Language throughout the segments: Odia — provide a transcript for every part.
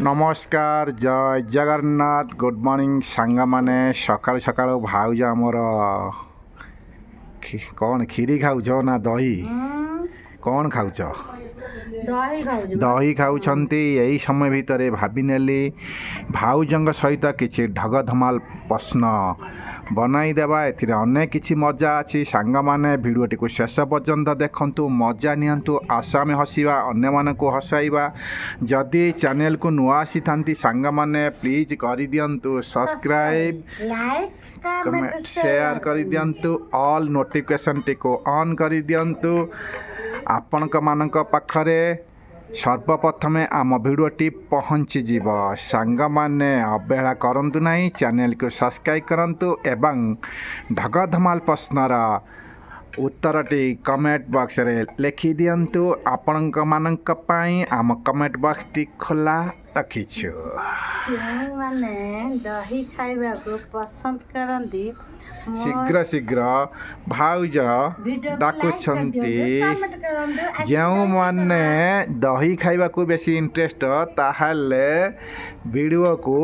नमस्कार जय जगन्नाथ गुड मॉर्निंग सांग माने सकाल सकाल भाउज आमर कौन खीरी खाऊच ना दही कौन खाऊच दही खाऊछंती यही समय भितर भाविनेली भाउजंग सहित किछि ढग धमाल प्रश्न बनाईदेवा एथिरे अनेक किछि मजा अछि सांग माने भिडियोटी को शेष पर्यंत देखंतु मजा नियंतु आशा में हसिबा अन्य मानकु हसाइबा जदि चैनल को नुआ आसी थांती सांग माने प्लीज करि दियंतु सब्सक्राइब लाइक कमेंट शेयर करि दियंतु ऑल नोटिफिकेशन टिको ऑन करि दियंतु आपणक मानक पाखरे सर्वप्रथमे आम भिडियोटी पहुँची जीव सांग माने अवहेला करंतु नहीं चैनल को सब्सक्राइब करंतु एवं ढग धमाल प्रश्नर उत्तरटी कमेंट बॉक्स रे लिखि दियंतु आपणक मानक पई आम कमेंट बॉक्स टी खोला रखिछु माने दही खाइबा को पसंद करंती शीघ्र शीघ्र भाउज डाकुछंती जो माने दही खाइबा को बेसी इंटरेस्ट ताहले वीडियो को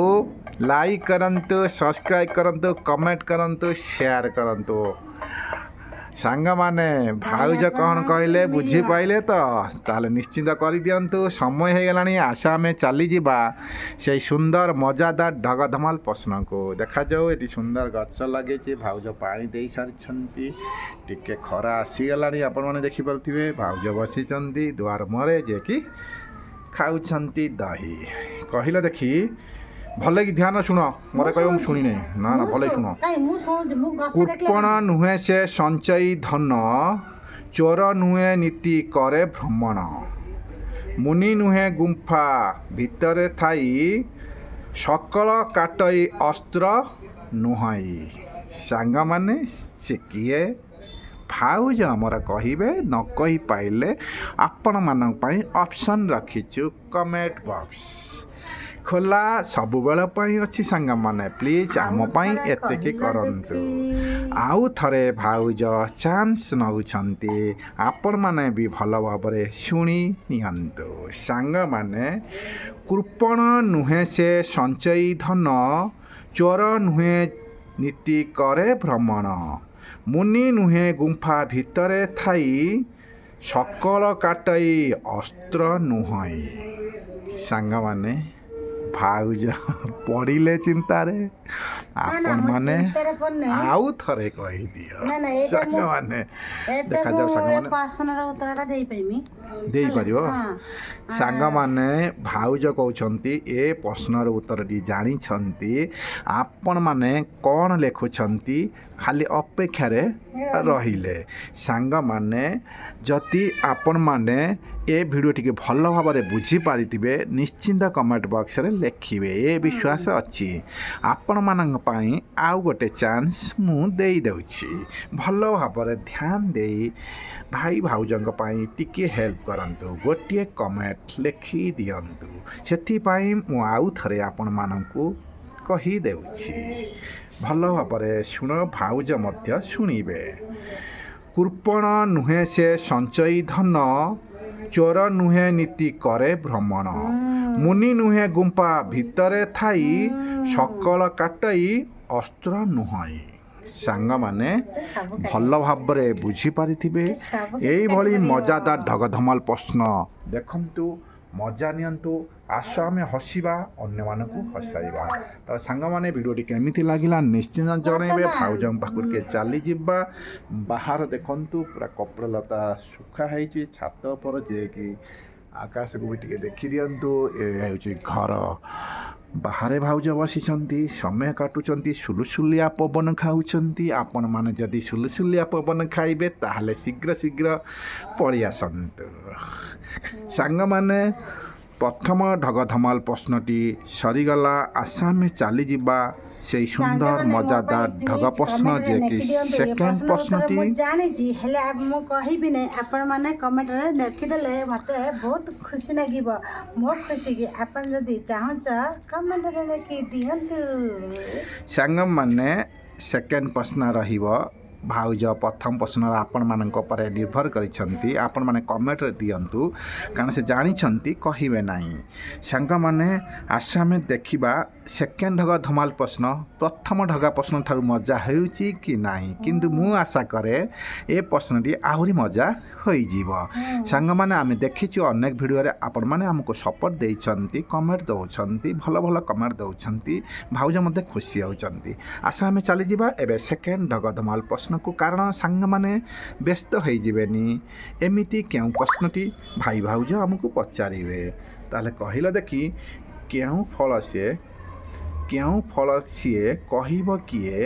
लाइक करंतु सब्सक्राइब करंतु कमेंट करंतु शेयर करंतु सांग माने भाउज कौन कहले बुझी पाइले तो ताले निश्चिंत कर दियंतु समय हो गलानी आशा में चली जिबा से सुंदर मजादार ढग धमाल प्रश्न को देखा जाऊ ये सुंदर गछ लगे भाउज पानी दे सारी टिके खरा आसीगलानी आपण मैंने देखिपे भाउज बसी दुआर मरे जे कि खाऊछंती दही कहले देखी भले कि ध्यान शुण मोर कह शुणी नहीं ना ना भले शुण कुर्पण नुहे से संचयी धन चोर नुहे नीति करे भ्रमण मुनि नुहे गुंफा भितरे थाई सकल काटई अस्त्र नुहई सांग माने से किए भाउज आमर कहे न कही पाइले आपण मान ऑप्शन रखीचु कमेंट बॉक्स खोला सब बेल अच्छी सांग माने प्लीज आम एतिकी करंतु आउ थरे भाउज चांस नउछंती आपण माने भी भल भाबरे शुणी नियंतु सांग माने कृपण नुहे से संचयी धन चोर नुहे नीति करे भ्रमण मुनि नुहे गुंफा भितरे थाई सकल काटई अस्त्र नुहई सांग माने भाउज पड़िले चिंतारे आपण माने आउ थरे कहि दियो सांग माने देखा जाओ सांग माने प्रश्नर उत्तरटा देई परिमी देई परियो सांग माने भाउज कहउछंती ए प्रश्नर उत्तरटी जानि छंती आपण माने कोन लेखुछंती खाली अपेक्षा रे रहिले सांग माने जति आपण माने ए भिडियो टी भल भाव में बुझी पारिथिबे निश्चिंत कमेंट बॉक्स रे लिखिबे ए विश्वास अच्छी आपण मानन पई आउ गोटे चांस मु देई दउछि भल भाव में ध्यान देई भाई भाउजंग पई टिके हेल्प करंतु गोटे कमेंट लिखि दियंतु सेथि पई मु आउ थरे आपण माननकु कहि देउछि भल भाव में शुण भाउज मध्य शुणिबे कृपण नुहे से संचयी धन चोर नुहे नीति करे भ्रमण मुनि नुहे गुंफा भितरे थाई सकल काटई अस्त्र नुहई सांग माने भल भाव में बुझी पारिथिबे एई भली मजादार ढग धमाल प्रश्न देखंतु मजा नियंतु आशा में हसिबा अन्य मानकु हसाइबा तो सांग माने वीडियोटी केमिति लागिला निश्चित जणैबे भाउजम पाकुर के चली जिबा बाहर देखंतु पूरा कपड़ा लता सुखा हैछि छात पर जे कि आकाश को भी टिके देखि दियंतु ए हेउछि घर बाहरे भाउज बसिछंती समय काटुचंती सुलुसुलिया पवन खाउचंती आपण माने जदि सुलुसुलिया पवन खाइबे ताहले शीघ्र शीघ्र पळि आसंतु सांग माने प्रथम ढग धमाल प्रश्नटी सरीगला आशा में चली जिबा से सुंदर मजादार ढग प्रश्न जे कि सेकेंड प्रश्नटी जानि जी हेले अब मु कहिबि नै आपण माने कमेंट रे लिखि देले मते बहुत खुशी लागिबो मो खुशी कि आपण जदी चाहछ कमेंट रे लिखि दियंतु सांग माने सेकेंड प्रश्न रहिबो ଭାଉଜ ପ୍ରଥମ ପ୍ରଶ୍ନର ଆପଣମାନଙ୍କ ଉପରେ ନିର୍ଭର କରିଛନ୍ତି। ଆପଣମାନେ କମେଣ୍ଟରେ ଦିଅନ୍ତୁ, କାରଣ ସେ ଜାଣିଛନ୍ତି କହିବେ ନାହିଁ। ସାଙ୍ଗମାନେ ଆସ ଆମେ ଦେଖିବା ସେକେଣ୍ଡ ଢଗ ଧମାଲ ପ୍ରଶ୍ନ। ପ୍ରଥମ ଢଗା ପ୍ରଶ୍ନ ଠାରୁ ମଜା ହେଉଛି କି ନାହିଁ, କିନ୍ତୁ ମୁଁ ଆଶା କରେ ଏ ପ୍ରଶ୍ନଟି ଆହୁରି ମଜା ହୋଇଯିବ। ସାଙ୍ଗମାନେ ଆମେ ଦେଖିଛୁ ଅନେକ ଭିଡ଼ିଓରେ ଆପଣମାନେ ଆମକୁ ସପୋର୍ଟ ଦେଇଛନ୍ତି, କମେଣ୍ଟ ଦେଉଛନ୍ତି, ଭଲ ଭଲ କମେଣ୍ଟ ଦେଉଛନ୍ତି, ଭାଉଜ ମଧ୍ୟ ଖୁସି ହେଉଛନ୍ତି। ଆସ ଆମେ ଚାଲିଯିବା ଏବେ ସେକେଣ୍ଡ ଢଗ ଧମାଲ ପ୍ରଶ୍ନକୁ, କାରଣ ସାଙ୍ଗମାନେ ବ୍ୟସ୍ତ ହୋଇଯିବେନି। ଏମିତି କେଉଁ ପ୍ରଶ୍ନଟି ଭାଇ ଭାଉଜ ଆମକୁ ପଚାରିବେ। ତାହେଲେ କହିଲ ଦେଖି, କେଉଁ ଫଳ ସିଏ କହିବ କିଏ,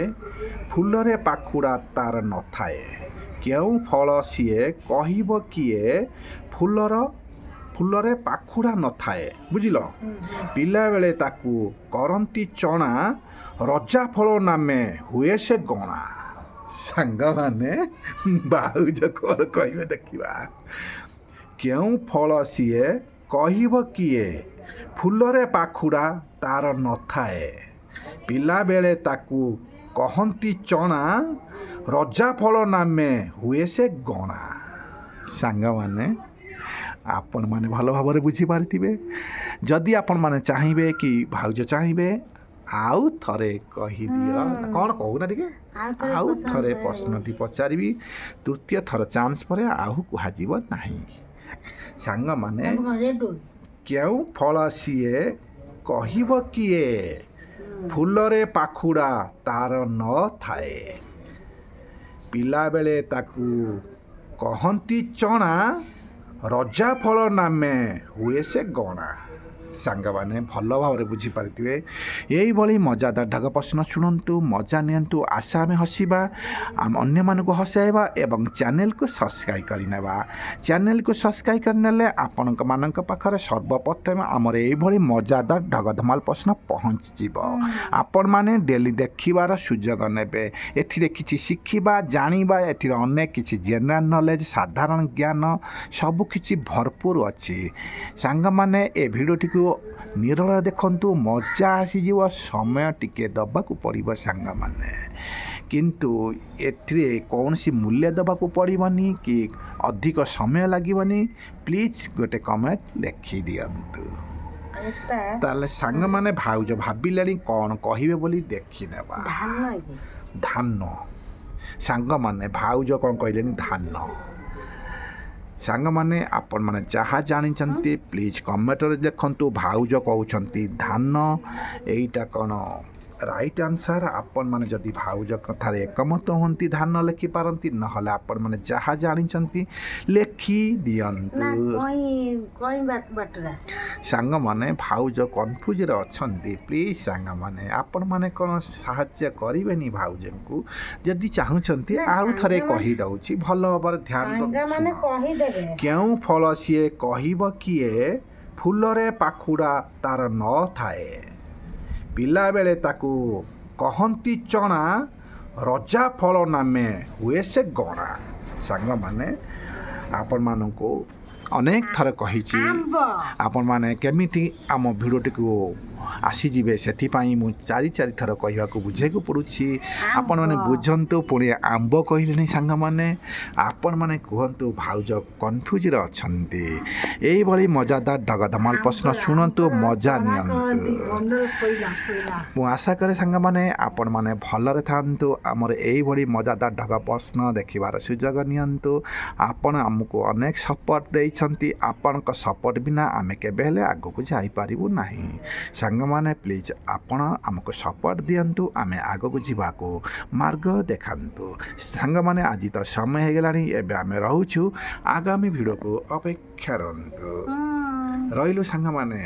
ଫୁଲରେ ପାଖୁଡ଼ା ତାର ନଥାଏ। କେଉଁ ଫଳ ସିଏ କହିବ କିଏ, ଫୁଲରେ ପାଖୁଡ଼ା ନଥାଏ। ବୁଝିଲ? ପିଲାବେଳେ ତାକୁ କରନ୍ତି ଚଣା, ରଜା ଫଳ ନାମେ ହୁଏ ସେ ଗଣା। ସାଙ୍ଗମାନେ ଭାଉଜ କ'ଣ କହିବେ ଦେଖିବା। କେଉଁ ଫଳ ସିଏ କହିବ କିଏ, ଫୁଲରେ ପାଖୁଡ଼ା ତାର ନଥାଏ। ପିଲାବେଳେ ତାକୁ କହନ୍ତି ଚଣା, ରଜା ଫଳ ନାମେ ହୁଏ ସେ ଗଣା। ସାଙ୍ଗମାନେ ଆପଣମାନେ ଭଲ ଭାବରେ ବୁଝିପାରିଥିବେ। ଯଦି ଆପଣମାନେ ଚାହିଁବେ କି ଭାଉଜ ଚାହିଁବେ ଆଉ ଥରେ କହିଦିଅ, କ'ଣ କହୁନା ଟିକେ, ଆଉ ଥରେ ପ୍ରଶ୍ନଟି ପଚାରିବି। ତୃତୀୟ ଥର ଚାନ୍ସ ପରେ ଆଉ କୁହାଯିବ ନାହିଁ। ସାଙ୍ଗମାନେ କେଉଁ ଫଳ ସିଏ କହିବ କିଏ, ଫୁଲରେ ପାଖୁଡ଼ା ତାର ନଥାଏ। ପିଲାବେଳେ ତାକୁ କହନ୍ତି ଚଣା, ରଜା ଫଳ ନାମେ ହୁଏ ସେ ଗଣା। ସାଙ୍ଗମାନେ ଭଲ ଭାବରେ ବୁଝିପାରିଥିବେ। ଏଇଭଳି ମଜାଦାର ଢଗ ପ୍ରଶ୍ନ ଶୁଣନ୍ତୁ, ମଜା ନିଅନ୍ତୁ। ଆଶା ଆମେ ହସିବା, ଆମେ ଅନ୍ୟମାନଙ୍କୁ ହସାଇବା ଏବଂ ଚ୍ୟାନେଲକୁ ସବସ୍କ୍ରାଇବ୍ କରିନେବା। ଚ୍ୟାନେଲକୁ ସବସ୍କ୍ରାଇବ୍ କରିନେଲେ ଆପଣମାନଙ୍କ ପାଖରେ ସର୍ବପ୍ରଥମେ ଆମର ଏଇଭଳି ମଜାଦାର ଢଗ ଧମାଲ ପ୍ରଶ୍ନ ପହଞ୍ଚିଯିବ। ଆପଣମାନେ ଡେଲି ଦେଖିବାର ସୁଯୋଗ ନେବେ। ଏଥିରେ କିଛି ଶିଖିବା, ଜାଣିବା, ଏଥିରେ ଅନେକ କିଛି ଜେନେରାଲ ନଲେଜ, ସାଧାରଣ ଜ୍ଞାନ ସବୁକିଛି ଭରପୁର ଅଛି। ସାଙ୍ଗମାନେ ଏ ଭିଡ଼ିଓଟିକୁ ନିରଳ ଦେଖନ୍ତୁ, ମଜା ଆସିଯିବ। ସମୟ ଟିକେ ଦେବାକୁ ପଡ଼ିବ ସାଙ୍ଗମାନେ, କିନ୍ତୁ ଏଥିରେ କୌଣସି ମୂଲ୍ୟ ଦେବାକୁ ପଡ଼ିବନି କି ଅଧିକ ସମୟ ଲାଗିବନି। ପ୍ଲିଜ୍ ଗୋଟେ କମେଣ୍ଟ ଲେଖିଦିଅନ୍ତୁ। ତାହେଲେ ସାଙ୍ଗମାନେ ଭାଉଜ ଭାବିଲେଣି କ'ଣ କହିବେ ବୋଲି ଦେଖିନେବା। ଧାନ। ସାଙ୍ଗମାନେ ଭାଉଜ କ'ଣ କହିଲେଣି, ଧାନ। ସାଙ୍ଗମାନେ ଆପଣମାନେ ଯାହା ଜାଣିଛନ୍ତି ପ୍ଲିଜ୍ କମେଣ୍ଟରେ ଲେଖନ୍ତୁ। ଭାଉଜ କହୁଛନ୍ତି ଧାନ। ଏଇଟା କ'ଣ ରାଇଟ୍ ଆନ୍ସର୍? ଆପଣମାନେ ଯଦି ଭାଉଜ କଥାରେ ଏକମତ ହୁଅନ୍ତି ଧାନ ଲେଖିପାରନ୍ତି, ନହେଲେ ଆପଣମାନେ ଯାହା ଜାଣିଛନ୍ତି ଲେଖି ଦିଅନ୍ତୁ। ସାଙ୍ଗମାନେ ଭାଉଜ କନଫ୍ୟୁଜରେ ଅଛନ୍ତି। ପ୍ଲିଜ୍ ସାଙ୍ଗମାନେ ଆପଣମାନେ କ'ଣ ସାହାଯ୍ୟ କରିବେନି ଭାଉଜଙ୍କୁ? ଯଦି ଚାହୁଁଛନ୍ତି ଆଉ ଥରେ କହିଦେଉଛି, ଭଲ ଭାବରେ ଧ୍ୟାନ ଦେବେ। କେଉଁ ଫଳ ସିଏ କହିବ କିଏ, ଫୁଲରେ ପାଖୁଡ଼ା ତାର ନଥାଏ। ପିଲାବେଳେ ତାକୁ କହନ୍ତି ଚଣା, ରଜା ଫଳ ନାମେ ହୁଏ ସେ ଗଣା। ସାଙ୍ଗମାନେ ଆପଣମାନଙ୍କୁ ଅନେକ ଥର କହିଛି, ଆପଣମାନେ କେମିତି ଆମ ଭିଡ଼ିଓଟିକୁ ଆସିଯିବେ, ସେଥିପାଇଁ ମୁଁ ଚାରି ଥର କହିବାକୁ ବୁଝେଇବାକୁ ପଡ଼ୁଛି। ଆପଣମାନେ ବୁଝନ୍ତୁ। ପୁଣି ଆମ୍ବ କହିଲେଣି ସାଙ୍ଗମାନେ। ଆପଣମାନେ କୁହନ୍ତୁ ଭାଉଜ କନଫ୍ୟୁଜରେ ଅଛନ୍ତି। ଏଇଭଳି ମଜାଦାର ଢଗ ଧମାଲ ପ୍ରଶ୍ନ ଶୁଣନ୍ତୁ, ମଜା ନିଅନ୍ତୁ। ମୁଁ ଆଶା କରେ ସାଙ୍ଗମାନେ ଆପଣମାନେ ଭଲରେ ଥାଆନ୍ତୁ। ଆମର ଏଇଭଳି ମଜାଦାର ଢଗ ପ୍ରଶ୍ନ ଦେଖିବାର ସୁଯୋଗ ନିଅନ୍ତୁ। ଆପଣ ଆମକୁ ଅନେକ ସପୋର୍ଟ ଦେଇଛନ୍ତି। ଆପଣଙ୍କ ସପୋର୍ଟ ବିନା ଆମେ କେବେ ହେଲେ ଆଗକୁ ଯାଇପାରିବୁ ନାହିଁ। ସାଙ୍ଗମାନେ ପ୍ଲିଜ୍ ଆପଣ ଆମକୁ ସପୋର୍ଟ ଦିଅନ୍ତୁ, ଆମେ ଆଗକୁ ଯିବାକୁ ମାର୍ଗ ଦେଖାନ୍ତୁ। ସାଙ୍ଗମାନେ ଆଜି ତ ସମୟ ହେଇଗଲାଣି, ଏବେ ଆମେ ରହୁଛୁ। ଆଗାମୀ ଭିଡ଼ିଓକୁ ଅପେକ୍ଷା କରନ୍ତୁ। ରହିଲୁ ସାଙ୍ଗମାନେ।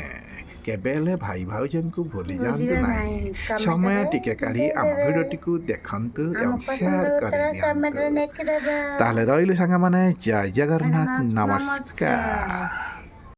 କେବେ ହେଲେ ଭାଇ ଭାଉଜଙ୍କୁ ଭୁଲି ଯାଆନ୍ତୁ ନାହିଁ। ସମୟ ଟିକେ କାଢ଼ି ଆମ ଭିଡ଼ିଓଟିକୁ ଦେଖନ୍ତୁ ଏବଂ ସେୟାର କରିଦିଅନ୍ତୁ। ତାହେଲେ ରହିଲୁ ସାଙ୍ଗମାନେ। ଜୟ ଜଗନ୍ନାଥ, ନମସ୍କାର।